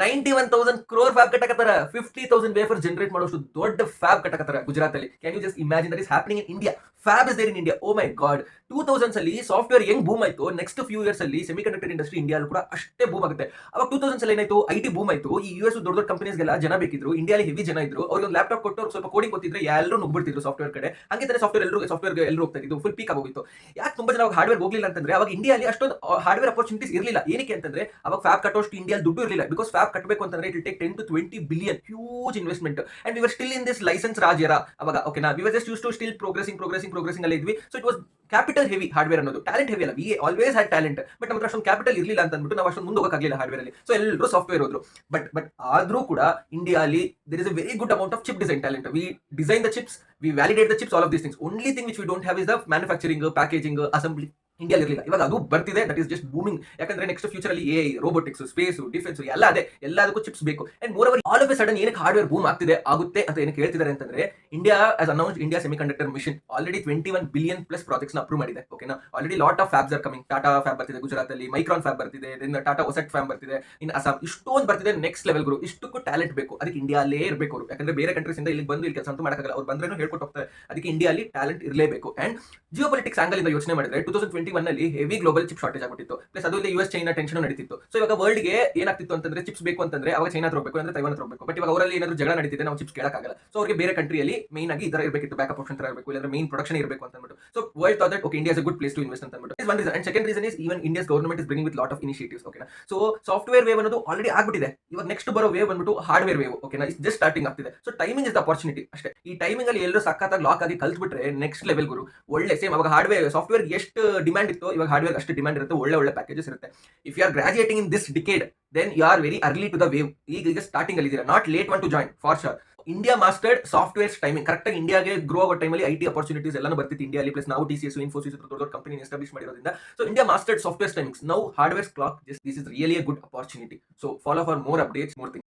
91,000 crore fab ಕಟ್ಟಕತ್ತಾರ. 50,000 wafer generate ಮಾಡೋಷ್ಟು ದೊಡ್ಡ ಫ್ಯಾಬ್ ಕಟ್ಟಕತ್ತಾರ ಗುಜರಾತ್ ಅಲ್ಲಿ. Can you just imagine that is happening in India. Fab is there in India. Oh my God. 2000s ಅಲ್ಲಿ software ಹೆಂಗ್ boom ಆಯ್ತು, next few years ಅಲ್ಲಿ semiconductor industry ಇಂಡಿಯಾಲು ಕೂಡ ಅಷ್ಟೇ ಬೂಮ್ ಆಗುತ್ತೆ. ಅವಾಗ 2000s ಅಲ್ಲಿ ಏನಾಯ್ತು, ಐಟಿ ಬೂಮ್ ಆಯ್ತು. ಈ ಯುಎಸ್ ದೊಡ್ಡ ದೊಡ್ಡ ಕಂಪನೀಸ್ಗೆಲ್ಲ ಜನ ಬೇಕಿದ್ರು, ಇಂಡಿಯಾಲಿ ಹೆವಿ ಜನ ಇದ್ರು. ಅವ್ರಿಗೆ ಒಂದು ಲ್ಯಾಪ್ಟಾಪ್ ಕೊಟ್ಟು ಅವ್ರಿಗೆ ಸ್ವಲ್ಪ ಕೋಡಿಂಗ್ ಗೊತ್ತಿದ್ರೆ ಎಲ್ಲರೂ ನುಗ್ಬಿಡ್ತಿದ್ರು ಸಾಫ್ಟ್ವೇರ್ ಕಡೆ. ಹಂಗೆ ತಾನೇ ಸಾಫ್ಟ್ವೇರ್ಗೆ ಎಲ್ಲರೂ ಹೋಗ್ತಾ ಇದ್ದು, ಫುಲ್ ಪೀಕ್ ಆಗೋಗಿತ್ತು. ಯಾಕೆ ತುಂಬಾ ಜನ ಅವಾಗ ಹಾರ್ಡ್ವೇರ್ ಹೋಗ್ಲಿಲ್ಲ ಅಂತಂದ್ರೆ, ಅವಾಗ ಇಂಡಿಯಾಲಿ ಅಷ್ಟೊಂದು ಹಾರ್ಡ್ವೇರ್ ಅಪರ್ಚುನಿಟೀಸ್ ಇರಲಿಲ್ಲ. ಏನಕ್ಕೆ ಅಂತಂದ್ರೆ ಅವಾಗ ಫ್ಯಾಬ್ ಕಟ್ಟೋಷ್ಟು ಇಂಡಿಯಾಲ್ ದುಡ್ಡು ಇರಲಿಲ್ಲ. ಬಿಕಾಸ್ ಫ್ಯಾಬ್ ಕಟ್ಟಬೇಕು ಅಂತಂದ್ರೆ it take 10 to 20 billion, huge investment. And we were still in this licence raj era ಅವಾಗ. ಓಕೆನಾ, we were just use to still progressing ಅಲ್ಲೇ ಇದ್ವಿ. So it was capital heavy hardware ಅನ್ನೋದು, ಟ್ಯಾಲೆಂಟ್ ಹೆವಿ ಅಲ್ಲ. We always had talent, but ನಮ್ಮ ಹತ್ರ ಅಷ್ಟೊಂದು capital ಇರಲಿಲ್ಲ ಅಂತ ಅಂದ್ಬಿಟ್ಟು ನಾವು ಅಷ್ಟೊಂದು ಮುಂದೆ ಹೋಗಕ್ಕಾಗಲಿಲ್ಲ ಹಾರ್ಡ್ವೇರ್ ಅಲ್ಲಿ. ಸೊ ಎಲ್ಲರೂ ಸಾಫ್ಟ್ವೇರ್ ಹೋದ್ರು. ಬಟ್ ಆದ್ರೂ ಕೂಡ ಇಂಡಿಯಾಲಿ there is a very good amount of chip design talent. We design the chips, we validate the chips, all of these things. Only thing which we don't have is the manufacturing, packaging, assembly. ಇಂಡಿಯಾಲಿ ಇರಲಿಲ್ಲ. ಇವಾಗ ಅದು ಬರ್ತಿದೆ. That is just booming. ಯಾಕಂದ್ರೆ next future ಅಲ್ಲಿ AI, robotics, space, defence ಎಲ್ಲ ಅದೇ. ಎಲ್ಲದಕ್ಕೂ ಚಿಪ್ಸ್ ಬೇಕು. And moreover all of a sudden ಏನಕ್ಕೆ ಹಾರ್ಡ್ವೇರ್ ಬೂಮ್ ಆಗುತ್ತೆ ಅಂತ ಏನಕ್ಕೆ ಹೇಳ್ತಿದ್ದಾರೆ ಅಂತಂದ್ರೆ, India has announced India semiconductor mission already 21 billion plus projects approve ಮಾಡಿದೆ. ಓಕೆನಾ, already lot of fabs are coming. Tata fab ಬರ್ತಿದೆ ಗುಜರಾತ್ ಅಲ್ಲಿ, ಮೈಕ್ರಾನ್ ಫ್ಯಾಬ್ ಬರ್ತಿದೆ, ದೆನ್ ಟಾಟಾ ಒಸೆಟ್ ಫ್ಯಾಬ್ ಬರ್ತಿದೆ ಇನ್ ಅಸ್ಸಾಂ. ಇಷ್ಟೊಂದು ಬರ್ತಿದೆ. ನೆಕ್ಸ್ಟ್ ಲೆವೆಲ್ ಗುರು. ಇಷ್ಟಕ್ಕೂ ಟ್ಯಾಲೆಂಟ್ ಬೇಕು. ಅದಕ್ಕೆ ಇಂಡಿಯಾಲೇ ಇರಬೇಕು ಅವರು. ಯಾಕಂದ್ರೆ ಬೇರೆ ಕಂಟ್ರೀಸ್ ಇಂದ ಇಲ್ಲಿ ಬಂದು ಇಲ್ಲಿ ಕೆಲಸ ಅಂತೂ ಮಾಡಕ್ಕಾಗಲ್ಲ. ಅವ್ರು ಬಂದ್ರೇನು ಹೇಳ್ಕೊಟ್ಟು ಹೋಗ್ತಾರೆ. ಅದಕ್ಕೆ ಇಂಡಿಯಾಲಿ ಟ್ಯಾಲೆಂಟ್ ಇರಲೇಬೇಕು. ಅಂಡ್ ಜಿಯೋ ಪೊಲಿಟಿಕ್ಸ್ ಆಂಗಲ್ ಇಂದ ಯೋಚನೆ ಮಾಡಿದ್ರೆ 2021 ಅಲ್ಲಿ ಹೆವಿ ಗ್ಲೋಬಲ್ ಚಿಪ್ ಶಾರ್ಟೇಜ್ ಆಗ್ಬಿಟ್ಟಿತ್ತು. ಪ್ಲಸ್ ಅದು ಯುಎಸ್ ಚೈನಾ ಟೆನ್ಷನ್ ನಡೀತಿತ್ತು. ಸೊ ಇವಾಗ ವರ್ಲ್ಡ್ ಗೆ ಏನಾಗ್ತಿತ್ತು ಅಂತಂದ್ರೆ, ಚಿಪ್ಸ್ ಬೇಕು ಅಂತಂದ್ರೆ ಅವಾಗ ಚೈನಾ ಹತ್ರ ಹೋಗಬೇಕು, ಅಂದ್ರೆ ತೈವಾನ್ ಹತ್ರ ಹೋಗಬೇಕು. ಬಟ್ ಇವಾಗ ಅವರಲ್ಲಿ ಏನಾದ್ರು ಜಗಳ ನಡೀತಿದೆ, ನಾವು ಚಿಪ್ಸ್ ಕೇಳಕ್ಕಾಗಲ್ಲ. ಸೊ ಅವ್ರಿಗೆ ಬೇರೆ ಕಂಟ್ರಿಯಲ್ಲಿ ಮೈನ್ ಆಗಿ ಇದರ ಇರಬೇಕಿತ್ತು, ಬ್ಯಾಕಪ್ ಆಪ್ಷನ್ ತರ ಇರಬೇಕು, ಇಲ್ಲಾಂದ್ರೆ ಮೈನ್ ಪ್ರೊಡಕ್ಷನ್ ಇರಬೇಕು ಅಂತ ಅಂದ್ಬಿಟ್ಟು. So world thought that okay, India is a good place to invest ಅಂತ ಅಂದ್ಬಿಟ್ಟು. Is one reason. And second reason is even India's government is bringing with lot of initiatives. ಓಕೆನಾ, so software wave ಅನ್ನೋದು already ಆಗ್ಬಿಟ್ಟಿದೆ. ಇವಾಗ next ಬರೋ wave ಬಂದ್ಬಿಟ್ಟು hardware wave. ಓಕೆನಾ, is just starting ಆಗ್ತಿದೆ. So timing is the opportunity ಅಷ್ಟೇ. ಈ ಟೈಮಿಂಗ್ ಅಲ್ಲಿ ಎಲ್ಲರೂ ಸಖತ್ತಾಗಿ ಲಾಕ್ ಆಗಿ ಕಲ್ತ್ಬಿಟ್ರೆ ನೆಕ್ಸ್ಟ್ ಲೆವೆಲ್ ಗುರು. ಒಳ್ಳೆ ಸೇಮ್ ಅವಾಗ ಹಾರ್ಡ್ವೇರ್ ಸಾಫ್ಟ್ವೇರ್ ಎಷ್ಟು ಡಿಮ್ಯಾಂಡ್ ಇತ್ತು, ಇವಾಗ ಹಾರ್ಡ್ವೇರ್ ಅಷ್ಟು ಡಿಮ್ಯಾಂಡ್ ಇರುತ್ತೆ. ಒಳ್ಳೆ ಪ್ಯಾಕೇಜಸ್ ಇರುತ್ತೆ. If you are graduating in this decade, then you are very early to the wave. ಈಗ ಸ್ಟಾರ್ಟಿಂಗ್ ಅಲ್ಲಿ ಇದೀರಾ, not late one to join for shore. India mastered softwares timing correct ಆಗಿ. ಇಂಡಿಯಾಗೆ grow ಆಗೋ ಟೈಮಲ್ಲಿ ಐಟಿ ಅಪರ್ಚುನಿಟೀಸ್ ಎಲ್ಲಾನು ಬರ್ತಿತ್ತು ಇಂಡಿಯಾಲಿ. ಪ್ಲಸ್ ನಾವು ಟಿಸಿಎಸ್, ಇನ್ಫೋಸಿಸ್ ದೊಡ್ಡ ದೊಡ್ಡ ಕಂಪನಿ ಎಸ್ಟಾಬ್ಲಿಷ್ ಮಾಡಿರೋದ್ರಿಂದ. So India mastered softwares timings. Now hardware clock. This is really a good opportunity. So follow for more updates, more things.